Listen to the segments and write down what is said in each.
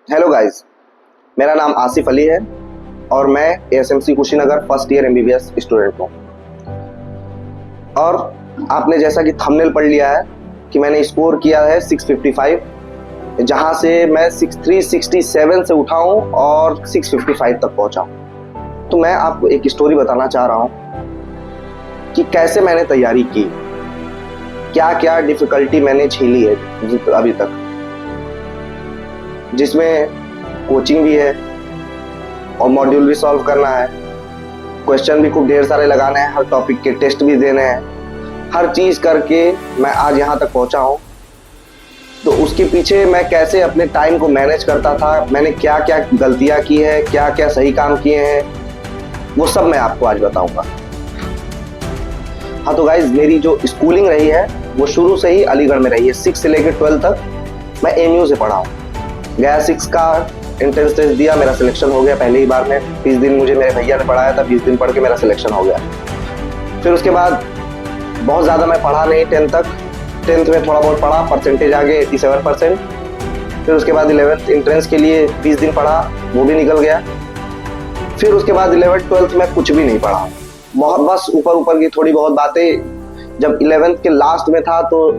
Hello guys, मेरा नाम आसिफ अली है और मैं एएसएमसी Kushinagar first year MBBS student हूँ। और आपने जैसा कि थंबनेल पढ़ लिया है कि मैंने स्कोर किया है 655, जहाँ से मैं 6367 से उठा हूँ और 655 तक पहुँचा हूँ। तो मैं आपको एक स्टोरी बताना चाह रहा हूँ कि कैसे मैंने तैयारी की, क्या क्या डिफिकल्टी मैंने झेली है अभी तक, जिसमें कोचिंग भी है और मॉड्यूल भी सॉल्व करना है, क्वेश्चन भी खूब ढेर सारे लगाने हैं, हर टॉपिक के टेस्ट भी देने हैं, हर चीज़ करके मैं आज यहाँ तक पहुँचा हूँ। तो उसके पीछे मैं कैसे अपने टाइम को मैनेज करता था, मैंने क्या क्या गलतियाँ की है, क्या क्या सही काम किए हैं, वो सब मैं आपको आज बताऊँगा। हाँ तो गाइज, मेरी जो स्कूलिंग रही है वो शुरू से ही अलीगढ़ में रही है। 6 से लेकर 12 तक मैं एमयू से पढ़ा हूँ। गया 6 का एंट्रेंस टेस्ट दिया, मेरा सिलेक्शन हो गया पहले ही बार में। 20 दिन मुझे मेरे भैया ने पढ़ाया था, 20 दिन पढ़ के मेरा सिलेक्शन हो गया। फिर उसके बाद बहुत ज़्यादा मैं पढ़ा नहीं 10 तक। 10th में थोड़ा बहुत पढ़ा, परसेंटेज आ गए 87%। फिर उसके बाद 11th एंट्रेंस के लिए 20 दिन पढ़ा, वो भी निकल गया। फिर उसके बाद 11th 12th में कुछ भी नहीं पढ़ा, बहुत बस ऊपर ऊपर की थोड़ी बहुत बातें। जब 11th के लास्ट में था तो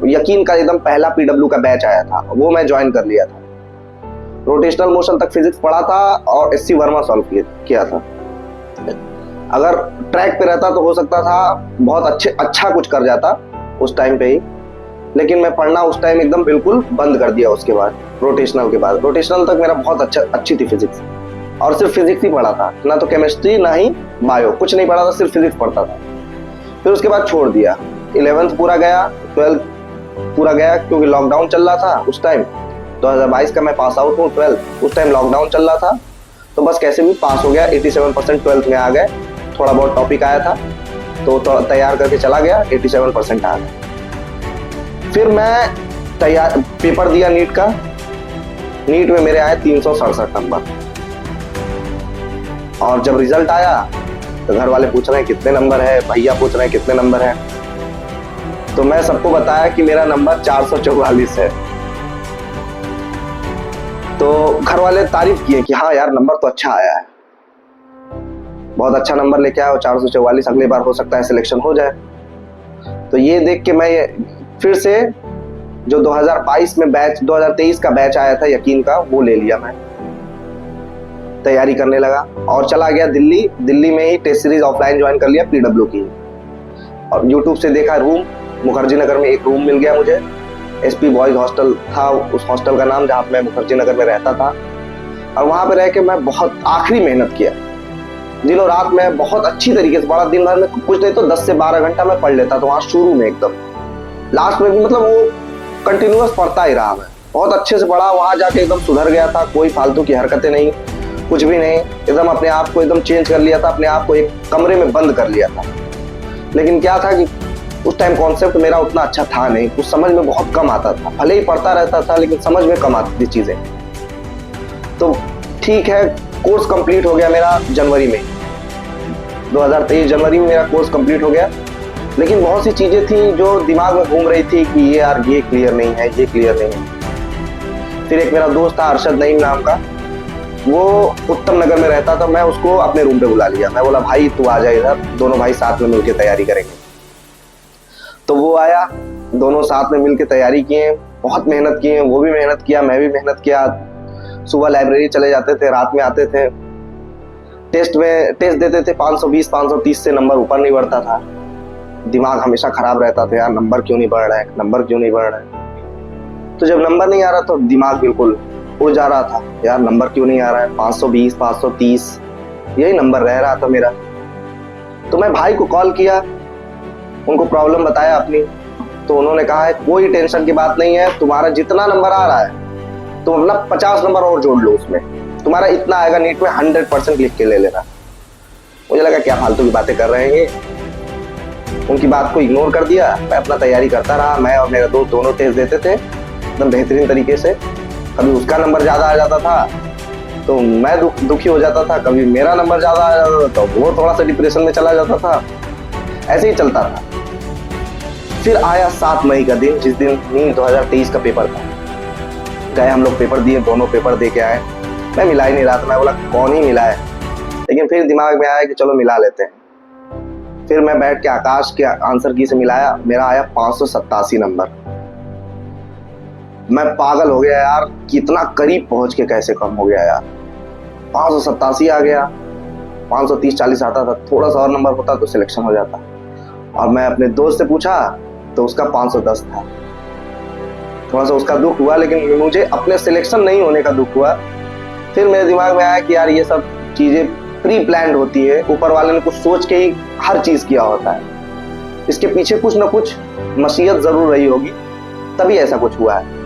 यकीन का एकदम पहला पीडब्ल्यू का बैच आया था, वो मैं ज्वाइन कर लिया था। रोटेशनल मोशन तक फिजिक्स पढ़ा था और एससी वर्मा सॉल्व किया था। अगर ट्रैक पे रहता तो हो सकता था बहुत अच्छा कुछ कर जाता उस टाइम पे ही, लेकिन मैं पढ़ना उस टाइम एकदम बिल्कुल बंद कर दिया। उसके बाद रोटेशनल के बाद, रोटेशनल तक मेरा बहुत अच्छी थी फिजिक्स, और सिर्फ फिजिक्स ही पढ़ा था, ना तो केमिस्ट्री ना ही बायो, कुछ नहीं पढ़ा था, सिर्फ फिजिक्स पढ़ता था। फिर उसके बाद छोड़ दिया। 11th पूरा गया, 12th पूरा गया, क्योंकि लॉकडाउन चल रहा था उस टाइम। 2022 का मैं पास आउट हूँ 12th, उस टाइम लॉकडाउन चल रहा था, तो बस कैसे भी पास हो गया। 87% 12th में आ गए। थोड़ा बहुत टॉपिक आया था तो तैयार करके चला गया, 87% आ गए। फिर मैं पेपर दिया नीट का। नीट में मेरे आए 367 नंबर, और जब रिजल्ट आया तो घर वाले पूछ रहे हैं कितने नंबर है, भैया पूछ रहे हैं कितने नंबर है, तो मैं सबको बताया कि मेरा नंबर 444 है। तो घर वाले तारीफ किए कि हाँ यार, नंबर तो अच्छा आया है, बहुत अच्छा नंबर लेके आया हो, 444, अगली बार हो सकता है सिलेक्शन हो जाए। तो ये देख के मैं फिर से जो 2022 में बैच, 2023 का बैच आया था यकीन का, वो ले लिया। मैं तैयारी करने लगा और चला गया दिल्ली। दिल्ली में ही टेस्ट सीरीज ऑफलाइन ज्वाइन कर लिया पीडब्ल्यू की, और यूट्यूब से देखा रूम, मुखर्जी नगर में एक रूम मिल गया मुझे। एसपी बॉयज हॉस्टल था उस हॉस्टल का नाम, जहाँ मैं मुखर्जी नगर में रहता था। और वहाँ पे रह के मैं बहुत आखिरी मेहनत किया, दिनों रात में बहुत अच्छी तरीके से पढ़ा। दिन भर में कुछ नहीं तो 10 से 12 घंटा मैं पढ़ लेता था वहाँ शुरू में एकदम। लास्ट में भी मतलब वो कंटिन्यूअस पढ़ता ही रहा, मैं बहुत अच्छे से पढ़ा। वहाँ जाके एकदम सुधर गया था, कोई फालतू की हरकतें नहीं, कुछ भी नहीं, एकदम अपने आप को एकदम चेंज कर लिया था, अपने आप को एक कमरे में बंद कर लिया था। लेकिन क्या था कि उस टाइम कॉन्सेप्ट मेरा उतना अच्छा था नहीं, कुछ समझ में बहुत कम आता था, भले ही पढ़ता रहता था लेकिन समझ में कम आती थी चीज़ें। तो ठीक है, कोर्स कंप्लीट हो गया मेरा जनवरी में, 2023 जनवरी में मेरा कोर्स कंप्लीट हो गया। लेकिन बहुत सी चीज़ें थी जो दिमाग में घूम रही थी कि ये यार ये क्लियर नहीं है, ये क्लियर नहीं है। फिर एक मेरा दोस्त था अरशद नईम नाम का, वो उत्तम नगर में रहता था, मैं उसको अपने रूम पे बुला लिया। मैं बोला भाई तू आ जा इधर, दोनों भाई साथ में मिलकर तैयारी करेंगे। तो वो आया, दोनों साथ में मिलकर तैयारी किए, बहुत मेहनत किए, वो भी मेहनत किया, मैं भी मेहनत किया। सुबह लाइब्रेरी चले जाते थे, रात में आते थे, टेस्ट देते थे। 520 530 से नंबर ऊपर नहीं बढ़ता था। दिमाग हमेशा खराब रहता था, यार नंबर क्यों नहीं बढ़ रहा है, नंबर क्यों नहीं बढ़ रहा है। तो जब नंबर नहीं आ रहा तो दिमाग बिल्कुल उड़ जा रहा था, यार नंबर क्यों नहीं आ रहा है, 520 530 यही नंबर रह रहा था मेरा। तो मैं भाई को कॉल किया, उनको प्रॉब्लम बताया अपनी। तो उन्होंने कहा है कोई टेंशन की बात नहीं है, तुम्हारा जितना नंबर आ रहा है तुम अपना 50 नंबर और जोड़ लो उसमें, तुम्हारा इतना आएगा नीट में, 100% लिख के ले लेना। मुझे लगा क्या फालतू की बातें कर रहे हैं ये, उनकी बात को इग्नोर कर दिया। मैं अपना तैयारी करता रहा, मैं और मेरा दोस्त दोनों टेस्ट देते थे एकदम बेहतरीन तरीके से। कभी उसका नंबर ज़्यादा आ जाता था तो मैं दुखी हो जाता था, कभी मेरा नंबर ज़्यादा आ जाता था तो वो थोड़ा सा डिप्रेशन में चला जाता था, ऐसे ही चलता था। फिर आया 7 मई का दिन, जिस दिन नीट 2023 का पेपर था। गए हम लोग, पेपर दिए, दोनों पेपर दे के आए। मैं मिला ही नहीं रहा था, मैं बोला कौन ही मिला है, लेकिन फिर दिमाग में आया कि चलो मिला लेते हैं। फिर मैं बैठ के आकाश के आंसर की से मिलाया, मेरा आया 587 नंबर। मैं पागल हो गया यार, कितना करीब पहुंच के कैसे कम हो गया यार। 587 आ गया, 530-40 आता था, थोड़ा सा और नंबर होता तो सिलेक्शन हो जाता। और मैं अपने दोस्त से पूछा तो उसका 510 था। थोड़ा सा उसका दुख हुआ, लेकिन मुझे अपने सिलेक्शन नहीं होने का दुख हुआ। फिर मेरे दिमाग में आया कि यार ये सब चीजें प्री प्लान्ड होती है, ऊपर वाले ने कुछ सोच के ही हर चीज किया होता है, इसके पीछे कुछ ना कुछ मसीहत जरूर रही होगी, तभी ऐसा कुछ हुआ है।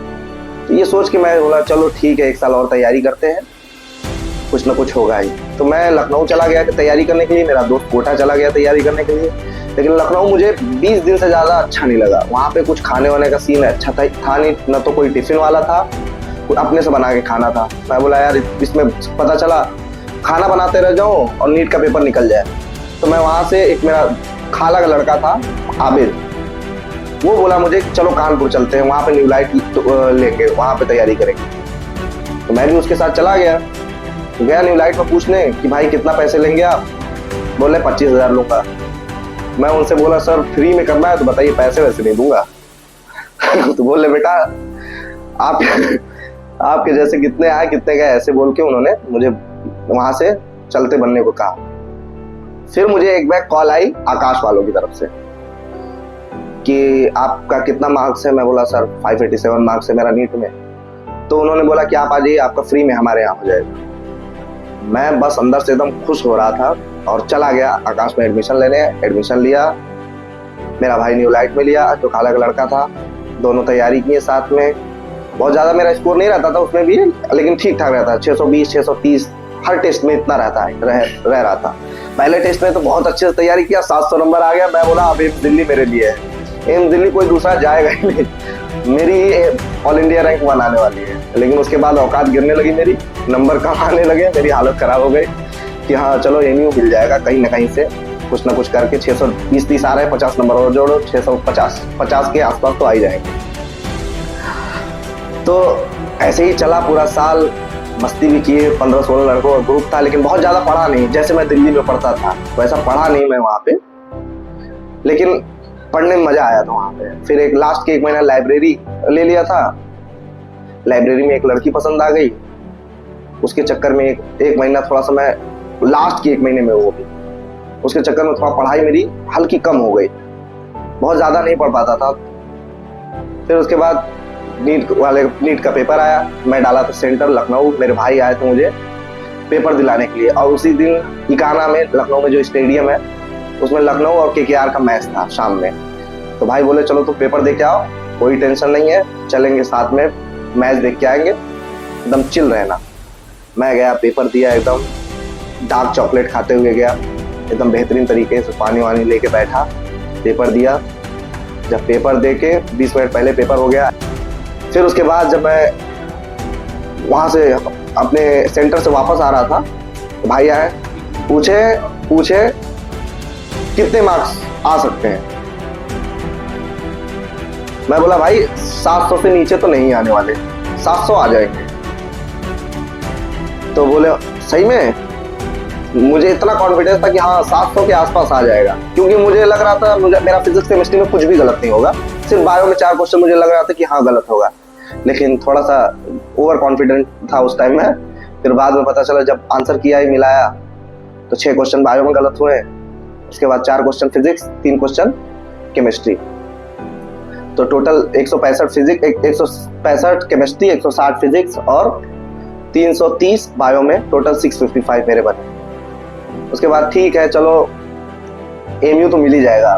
तो ये सोच के मैं बोला चलो ठीक है, 1 साल और तैयारी करते हैं, कुछ ना कुछ होगा ही। तो मैं लखनऊ चला गया तैयारी करने के लिए, मेरा दोस्त कोटा चला गया तैयारी करने के लिए। लेकिन लखनऊ मुझे 20 दिन से ज़्यादा अच्छा नहीं लगा। वहाँ पे कुछ खाने वाने का सीन अच्छा था नहीं, न तो कोई टिफिन वाला था, अपने से बना के खाना था। मैं बोला यार इसमें पता चला खाना बनाते रह जाऊँ और नीट का पेपर निकल जाए। तो मैं वहाँ से, एक मेरा खाला का लड़का था आबिद, वो बोला मुझे चलो कानपुर चलते हैं, वहाँ पे न्यू लाइट लेंगे, वहाँ पे तैयारी करेंगे। तो मैं भी उसके साथ चला गया न्यू लाइट में पूछने कि भाई कितना पैसे लेंगे आप। बोले 25,000 लूँगा। मैं उनसे बोला सर फ्री में करना है तो बताइए, पैसे वैसे नहीं दूंगा। तो बोले बेटा आपके जैसे कितने आए कितने गए, ऐसे बोल के उन्होंने मुझे वहां से चलते बनने को कहा। फिर मुझे एक बैग कॉल आई आकाश वालों की तरफ से कि आपका कितना मार्क्स है। मैं बोला सर 587 मार्क्स है मेरा नीट में। तो उन्होंने बोला कि आप आ जाइए, आपका फ्री में हमारे यहाँ हो जाएगा। मैं बस अंदर से एकदम खुश हो रहा था और चला गया आकाश में एडमिशन लेने। एडमिशन लिया, मेरा भाई न्यू लाइट में लिया, जो खाला का लड़का था। दोनों तैयारी किए साथ में। बहुत ज़्यादा मेरा स्कोर नहीं रहता था उसमें भी, लेकिन ठीक ठाक रहता, 620 630 हर टेस्ट में इतना रहता है, रह रहा था। पहले टेस्ट में तो बहुत अच्छे से तैयारी किया, 700 नंबर आ गया। मैं बोला अब एम्स दिल्ली मेरे लिए है, एम्स दिल्ली कोई दूसरा जाएगा ही नहीं, मेरी ऑल इंडिया रैंक 1 आने वाली है। लेकिन उसके बाद औकात गिरने लगी मेरी, नंबर कम आने लगे, मेरी हालत खराब हो गई कि हाँ चलो एमयू मिल जाएगा कहीं ना कहीं से, कुछ ना कुछ करके। 620-30 आ रहे हैं, 50 नंबर और जोड़ो, 650 के आसपास तो आ ही जाएंगे। तो ऐसे ही चला पूरा साल, मस्ती भी किए, 15-16 लड़कों का ग्रुप था, लेकिन बहुत ज़्यादा पढ़ा नहीं। जैसे मैं दिल्ली में पढ़ता था वैसा पढ़ा नहीं मैं वहाँ पे, लेकिन पढ़ने में मज़ा आया था वहाँ पे। फिर एक लास्ट के 1 महीना लाइब्रेरी ले लिया था। लाइब्रेरी में एक लड़की पसंद आ गई, उसके चक्कर में एक महीना थोड़ा सा मैं, लास्ट के 1 महीने में वो भी, उसके चक्कर में थोड़ा पढ़ाई मेरी हल्की कम हो गई, बहुत ज़्यादा नहीं पढ़ पाता था। फिर उसके बाद नीट का पेपर आया। मैं डाला था सेंटर लखनऊ, मेरे भाई आए थे मुझे पेपर दिलाने के लिए। और उसी दिन इकाना में, लखनऊ में जो स्टेडियम है, उसमें लखनऊ और केकेआर का मैच था शाम में। तो भाई बोले चलो तुम पेपर दे के आओ, कोई टेंशन नहीं है, चलेंगे साथ में, मैच देख के आएंगे, एकदम चिल रहना। मैं गया, पेपर दिया, एकदम डार्क चॉकलेट खाते हुए गया, एकदम बेहतरीन तरीके से पानी वानी लेके बैठा, पेपर दिया। जब पेपर दे के 20 मिनट पहले पेपर हो गया, फिर उसके बाद जब मैं वहाँ से अपने सेंटर से वापस आ रहा था, तो भाई आए, पूछे कितने मार्क्स आ सकते हैं। मैं बोला भाई 700 से नीचे तो नहीं आने वाले, 700 आ जाएंगे। तो बोले सही में? मुझे इतना कॉन्फिडेंस था कि हाँ 700 के आसपास आ जाएगा, क्योंकि मुझे लग रहा था मेरा फिजिक्स केमिस्ट्री में कुछ भी गलत नहीं होगा। सिर्फ बायो में 4 क्वेश्चन मुझे लग रहा था कि हाँ गलत होगा, लेकिन थोड़ा सा ओवर कॉन्फिडेंट था उस टाइम में। फिर बाद में पता चला, जब आंसर किया ही मिलाया तो 6 क्वेश्चन बायो में गलत हुए, उसके बाद 4 क्वेश्चन फिजिक्स, 3 क्वेश्चन केमिस्ट्री। तो टोटल 165 फिजिक्स, 165 केमिस्ट्री, 160 फिजिक्स और 330 बायो में, टोटल 655 मेरे बने। उसके बाद ठीक है चलो एमयू तो मिल ही जाएगा।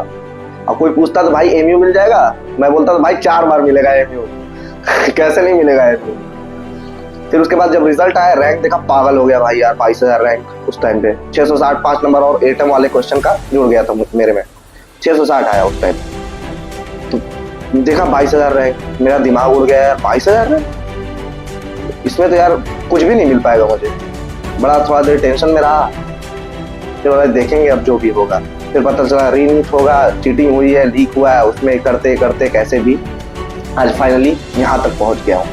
अब कोई पूछता तो भाई एमयू मिल जाएगा, मैं बोलता तो भाई 4 बार मिलेगा एमयू। कैसे नहीं मिलेगा एमयू। फिर उसके बाद जब रिजल्ट आया, रैंक देखा, पागल हो गया भाई यार, 22,000 रैंक उस टाइम पे। 660, 5 नंबर और एटम वाले क्वेश्चन का जुड़ गया था मेरे में, 660 आया उस टाइम। तो देखा 22,000 रैंक, मेरा दिमाग उड़ गया यार, 22,000 रैंक, इसमें तो यार कुछ भी नहीं मिल पाएगा मुझे। बड़ा थोड़ा देर टेंशन में रहा, फिर देखेंगे अब जो भी होगा। फिर पता चला रीनीट होगा, चीटिंग हुई है, लीक हुआ है, उसमें करते करते कैसे भी आज फाइनली यहाँ तक पहुँच गया हूँ।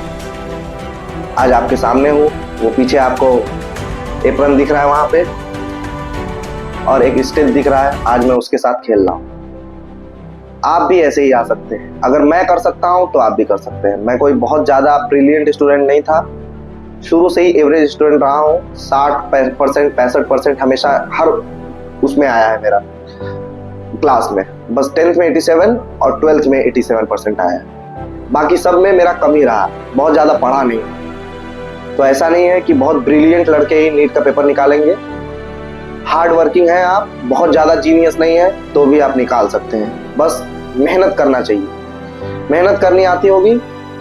आज आपके सामने हूँ। वो पीछे आपको एप्रन दिख रहा है वहां पे, और एक स्टेज दिख रहा है, आज मैं उसके साथ खेल रहा हूँ। आप भी ऐसे ही आ सकते हैं। अगर मैं कर सकता हूँ तो आप भी कर सकते हैं। मैं कोई बहुत ज़्यादा ब्रिलियंट स्टूडेंट नहीं था, शुरू से ही एवरेज स्टूडेंट रहा हूँ। 60% 65% हमेशा हर उसमें आया है मेरा क्लास में। बस 10th में 87 और 12th में 87% आया है। बाकी सब में मेरा कम ही रहा, बहुत ज़्यादा पढ़ा नहीं। तो ऐसा नहीं है कि बहुत ब्रिलियंट लड़के ही नीट का पेपर निकालेंगे। हार्ड वर्किंग है आप, बहुत ज़्यादा जीनियस नहीं है तो भी आप निकाल सकते हैं। बस मेहनत करना चाहिए। मेहनत करनी आती होगी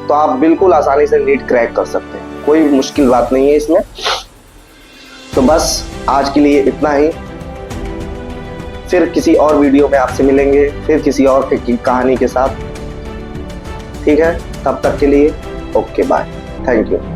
तो आप बिल्कुल आसानी से नीट क्रैक कर सकते हैं, कोई मुश्किल बात नहीं है इसमें। तो बस आज के लिए इतना ही। फिर किसी और वीडियो में आपसे मिलेंगे, फिर किसी और कहानी के साथ। ठीक है, तब तक के लिए ओके बाय, थैंक यू।